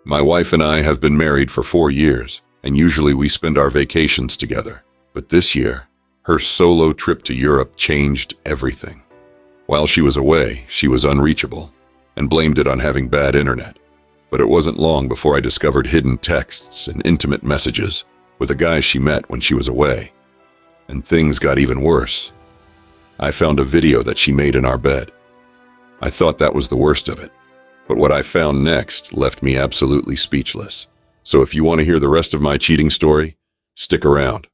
My wife and I have been married for 4 years, and usually we spend our vacations together. But this year, her solo trip to Europe changed everything. While she was away, she was unreachable and blamed it on having bad internet. But it wasn't long before I discovered hidden texts and intimate messages with a guy she met when she was away. And things got even worse. I found a video that she made in our bed. I thought that was the worst of it. But what I found next left me absolutely speechless. So if you want to hear the rest of my cheating story, stick around.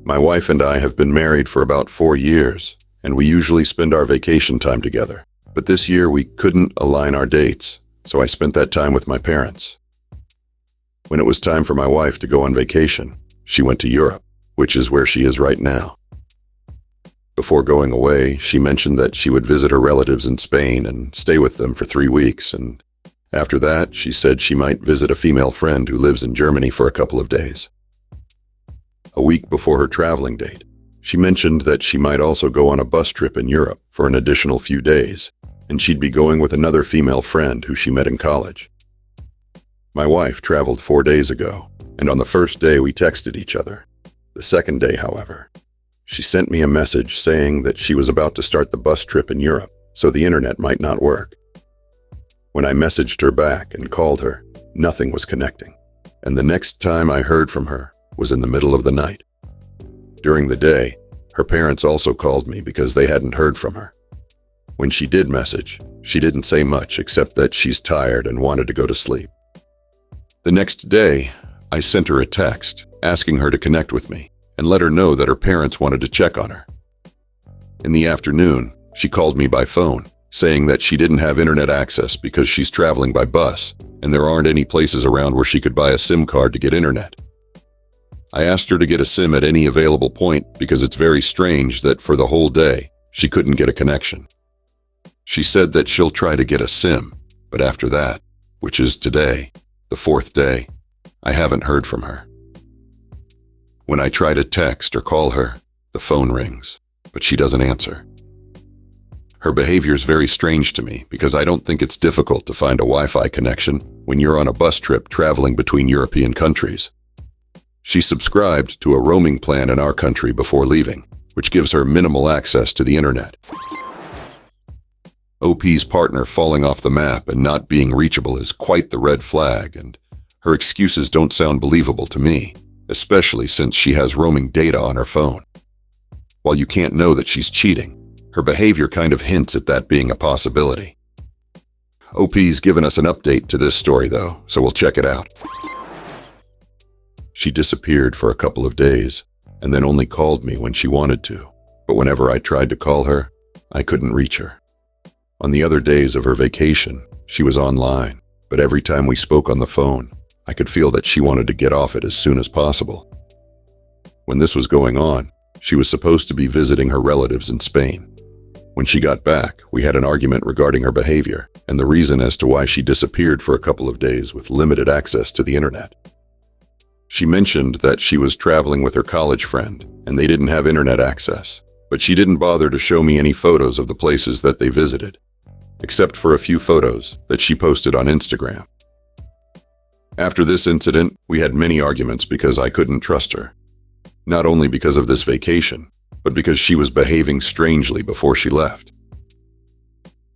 My wife and I have been married for about 4 years, and we usually spend our vacation time together. But this year we couldn't align our dates, so I spent that time with my parents. When it was time for my wife to go on vacation, she went to Europe, which is where she is right now. Before going away, she mentioned that she would visit her relatives in Spain and stay with them for 3 weeks, and after that, she said she might visit a female friend who lives in Germany for a couple of days. A week before her traveling date, she mentioned that she might also go on a bus trip in Europe for an additional few days, and she'd be going with another female friend who she met in college. My wife traveled 4 days ago, and on the first day we texted each other. The second day, however, she sent me a message saying that she was about to start the bus trip in Europe, so the internet might not work. When I messaged her back and called her, nothing was connecting, and the next time I heard from her was in the middle of the night. During the day, her parents also called me because they hadn't heard from her. When she did message, she didn't say much except that she's tired and wanted to go to sleep. The next day, I sent her a text asking her to connect with me and let her know that her parents wanted to check on her. In the afternoon, she called me by phone, saying that she didn't have internet access because she's traveling by bus and there aren't any places around where she could buy a SIM card to get internet. I asked her to get a SIM at any available point because it's very strange that for the whole day, she couldn't get a connection. She said that she'll try to get a SIM, but after that, which is today, the 4th day, I haven't heard from her. When I try to text or call her, the phone rings, but she doesn't answer. Her behavior is very strange to me because I don't think it's difficult to find a Wi-Fi connection when you're on a bus trip traveling between European countries. She subscribed to a roaming plan in our country before leaving, which gives her minimal access to the internet. OP's partner falling off the map and not being reachable is quite the red flag, and her excuses don't sound believable to me, especially since she has roaming data on her phone. While you can't know that she's cheating, her behavior kind of hints at that being a possibility. OP's given us an update to this story though, so we'll check it out. She disappeared for a couple of days, and then only called me when she wanted to, but whenever I tried to call her, I couldn't reach her. On the other days of her vacation, she was online, but every time we spoke on the phone, I could feel that she wanted to get off it as soon as possible. When this was going on, she was supposed to be visiting her relatives in Spain. When she got back, we had an argument regarding her behavior and the reason as to why she disappeared for a couple of days with limited access to the internet. She mentioned that she was traveling with her college friend and they didn't have internet access, but she didn't bother to show me any photos of the places that they visited, except for a few photos that she posted on Instagram. After this incident, we had many arguments because I couldn't trust her. Not only because of this vacation, but because she was behaving strangely before she left.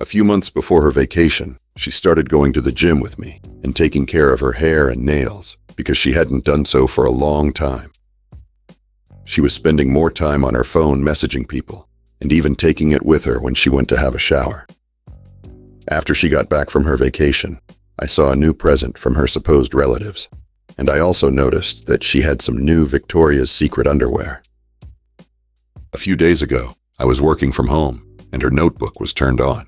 A few months before her vacation, she started going to the gym with me and taking care of her hair and nails because she hadn't done so for a long time. She was spending more time on her phone messaging people and even taking it with her when she went to have a shower. After she got back from her vacation, I saw a new present from her supposed relatives, and I also noticed that she had some new Victoria's Secret underwear. A few days ago, I was working from home, and her notebook was turned on.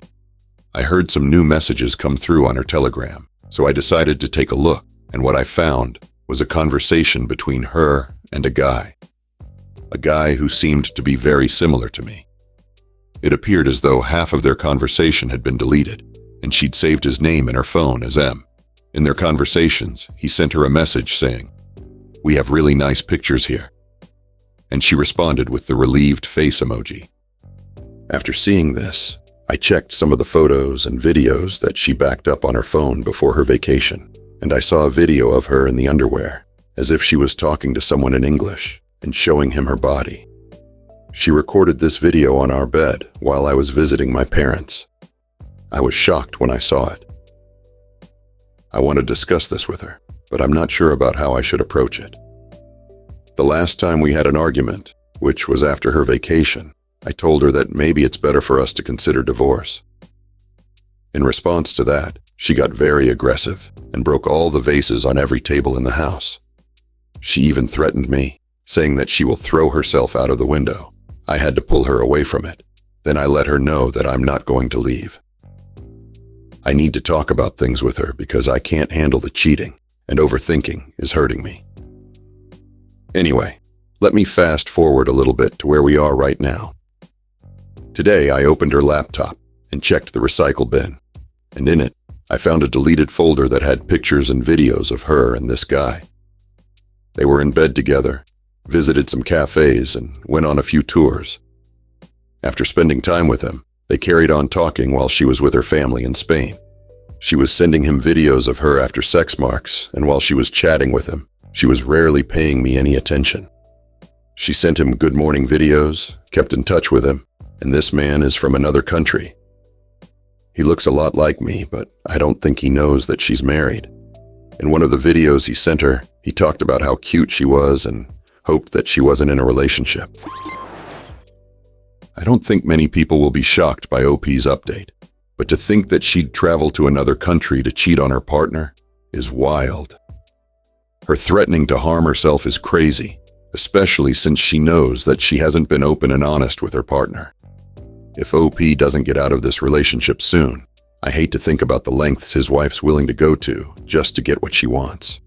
I heard some new messages come through on her Telegram, so I decided to take a look, and what I found was a conversation between her and a guy who seemed to be very similar to me. It appeared as though half of their conversation had been deleted, and she'd saved his name in her phone as M. In their conversations, he sent her a message saying, "We have really nice pictures here." And she responded with the relieved face emoji. After seeing this, I checked some of the photos and videos that she backed up on her phone before her vacation, and I saw a video of her in the underwear, as if she was talking to someone in English and showing him her body. She recorded this video on our bed while I was visiting my parents. I was shocked when I saw it. I want to discuss this with her, but I'm not sure about how I should approach it. The last time we had an argument, which was after her vacation, I told her that maybe it's better for us to consider divorce. In response to that, she got very aggressive and broke all the vases on every table in the house. She even threatened me, saying that she will throw herself out of the window. I had to pull her away from it. Then I let her know that I'm not going to leave. I need to talk about things with her because I can't handle the cheating, and overthinking is hurting me. Anyway, let me fast forward a little bit to where we are right now. Today, I opened her laptop and checked the recycle bin, and in it, I found a deleted folder that had pictures and videos of her and this guy. They were in bed together, visited some cafes, and went on a few tours. After spending time with him, they carried on talking while she was with her family in Spain. She was sending him videos of her after sex marks, and while she was chatting with him, she was rarely paying me any attention. She sent him good morning videos, kept in touch with him, and this man is from another country. He looks a lot like me, but I don't think he knows that she's married. In one of the videos he sent her, he talked about how cute she was and hoped that she wasn't in a relationship. I don't think many people will be shocked by OP's update, but to think that she'd travel to another country to cheat on her partner is wild. Her threatening to harm herself is crazy, especially since she knows that she hasn't been open and honest with her partner. If OP doesn't get out of this relationship soon, I hate to think about the lengths his wife's willing to go to just to get what she wants.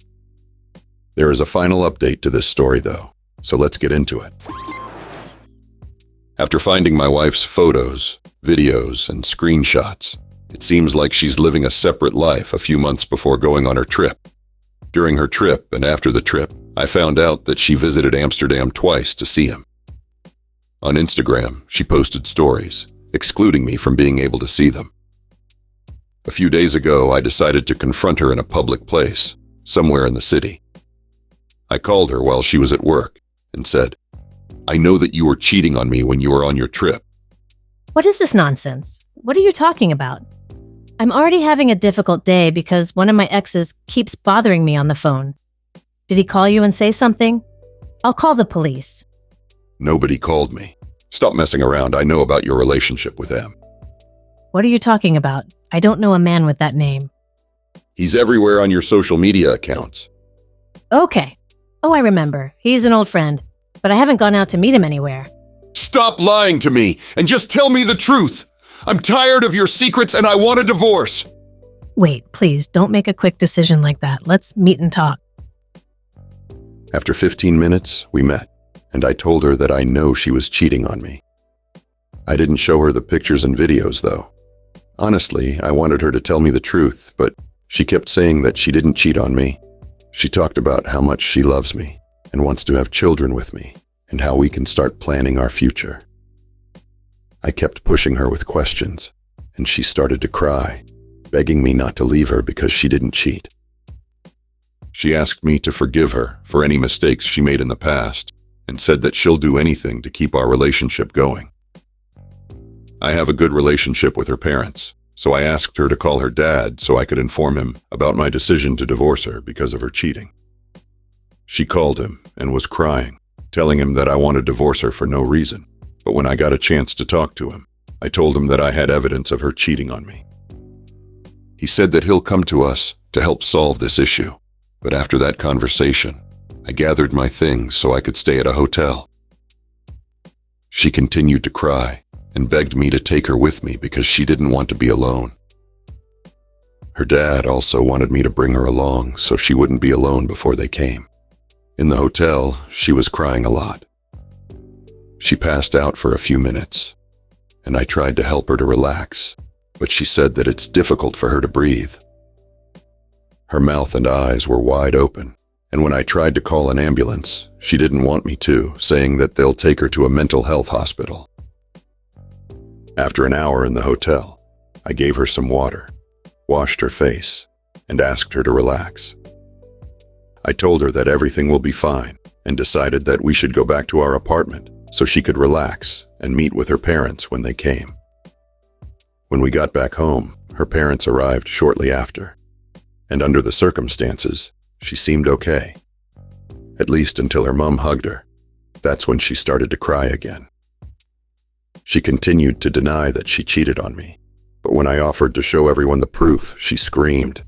There is a final update to this story though, so let's get into it. After finding my wife's photos, videos, and screenshots, it seems like she's living a separate life a few months before going on her trip. During her trip and after the trip, I found out that she visited Amsterdam twice to see him. On Instagram, she posted stories, excluding me from being able to see them. A few days ago, I decided to confront her in a public place, somewhere in the city. I called her while she was at work and said, "I know that you were cheating on me when you were on your trip." What is this nonsense? What are you talking about? I'm already having a difficult day because one of my exes keeps bothering me on the phone. Did he call you and say something? I'll call the police. Nobody called me. Stop messing around. I know about your relationship with them. What are you talking about? I don't know a man with that name. He's everywhere on your social media accounts. Okay. Oh, I remember. He's an old friend, but I haven't gone out to meet him anywhere. Stop lying to me and just tell me the truth. I'm tired of your secrets and I want a divorce. Wait, please, don't make a quick decision like that. Let's meet and talk. After 15 minutes, we met, and I told her that I know she was cheating on me. I didn't show her the pictures and videos, though. Honestly, I wanted her to tell me the truth, but she kept saying that she didn't cheat on me. She talked about how much she loves me and wants to have children with me, and how we can start planning our future. I kept pushing her with questions, and she started to cry, begging me not to leave her because she didn't cheat. She asked me to forgive her for any mistakes she made in the past, and said that she'll do anything to keep our relationship going. I have a good relationship with her parents, so I asked her to call her dad so I could inform him about my decision to divorce her because of her cheating. She called him and was crying, telling him that I want to divorce her for no reason. But when I got a chance to talk to him, I told him that I had evidence of her cheating on me. He said that he'll come to us to help solve this issue. But after that conversation, I gathered my things so I could stay at a hotel. She continued to cry and begged me to take her with me because she didn't want to be alone. Her dad also wanted me to bring her along so she wouldn't be alone before they came. In the hotel, she was crying a lot. She passed out for a few minutes, and I tried to help her to relax, but she said that it's difficult for her to breathe. Her mouth and eyes were wide open, and when I tried to call an ambulance, she didn't want me to, saying that they'll take her to a mental health hospital. After an hour in the hotel, I gave her some water, washed her face, and asked her to relax. I told her that everything will be fine and decided that we should go back to our apartment so she could relax and meet with her parents when they came. When we got back home, her parents arrived shortly after, and under the circumstances, she seemed okay. At least until her mom hugged her. That's when she started to cry again. She continued to deny that she cheated on me, but when I offered to show everyone the proof, she screamed.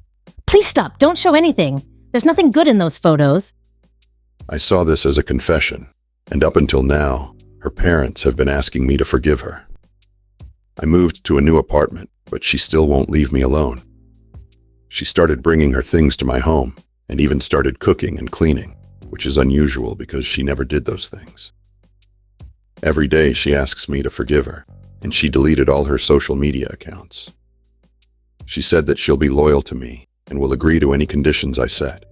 Please stop. Don't show anything. There's nothing good in those photos. I saw this as a confession, and up until now, her parents have been asking me to forgive her. I moved to a new apartment, but she still won't leave me alone. She started bringing her things to my home and even started cooking and cleaning, which is unusual because she never did those things. Every day she asks me to forgive her, and she deleted all her social media accounts. She said that she'll be loyal to me and will agree to any conditions I set.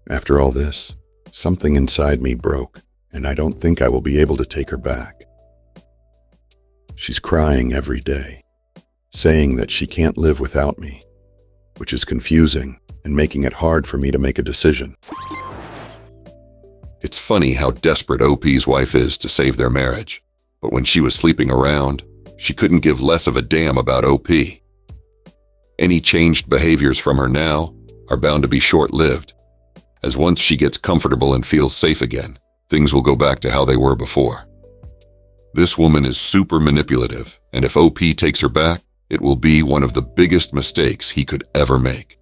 After all this, something inside me broke, and I don't think I will be able to take her back. She's crying every day, saying that she can't live without me, which is confusing and making it hard for me to make a decision. It's funny how desperate OP's wife is to save their marriage, but when she was sleeping around, she couldn't give less of a damn about OP. Any changed behaviors from her now are bound to be short-lived, as once she gets comfortable and feels safe again, things will go back to how they were before. This woman is super manipulative, and if OP takes her back, it will be one of the biggest mistakes he could ever make.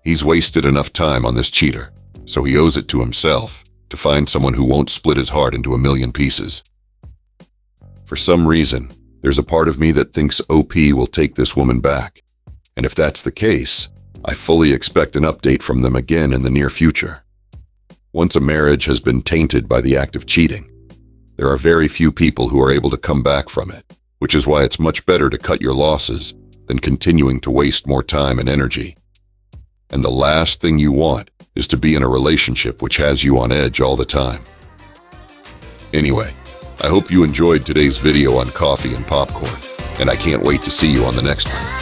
He's wasted enough time on this cheater, so he owes it to himself to find someone who won't split his heart into a million pieces. For some reason, there's a part of me that thinks OP will take this woman back, and if that's the case, I fully expect an update from them again in the near future. Once a marriage has been tainted by the act of cheating, there are very few people who are able to come back from it, which is why it's much better to cut your losses than continuing to waste more time and energy. And the last thing you want is to be in a relationship which has you on edge all the time. Anyway, I hope you enjoyed today's video on coffee and popcorn, and I can't wait to see you on the next one.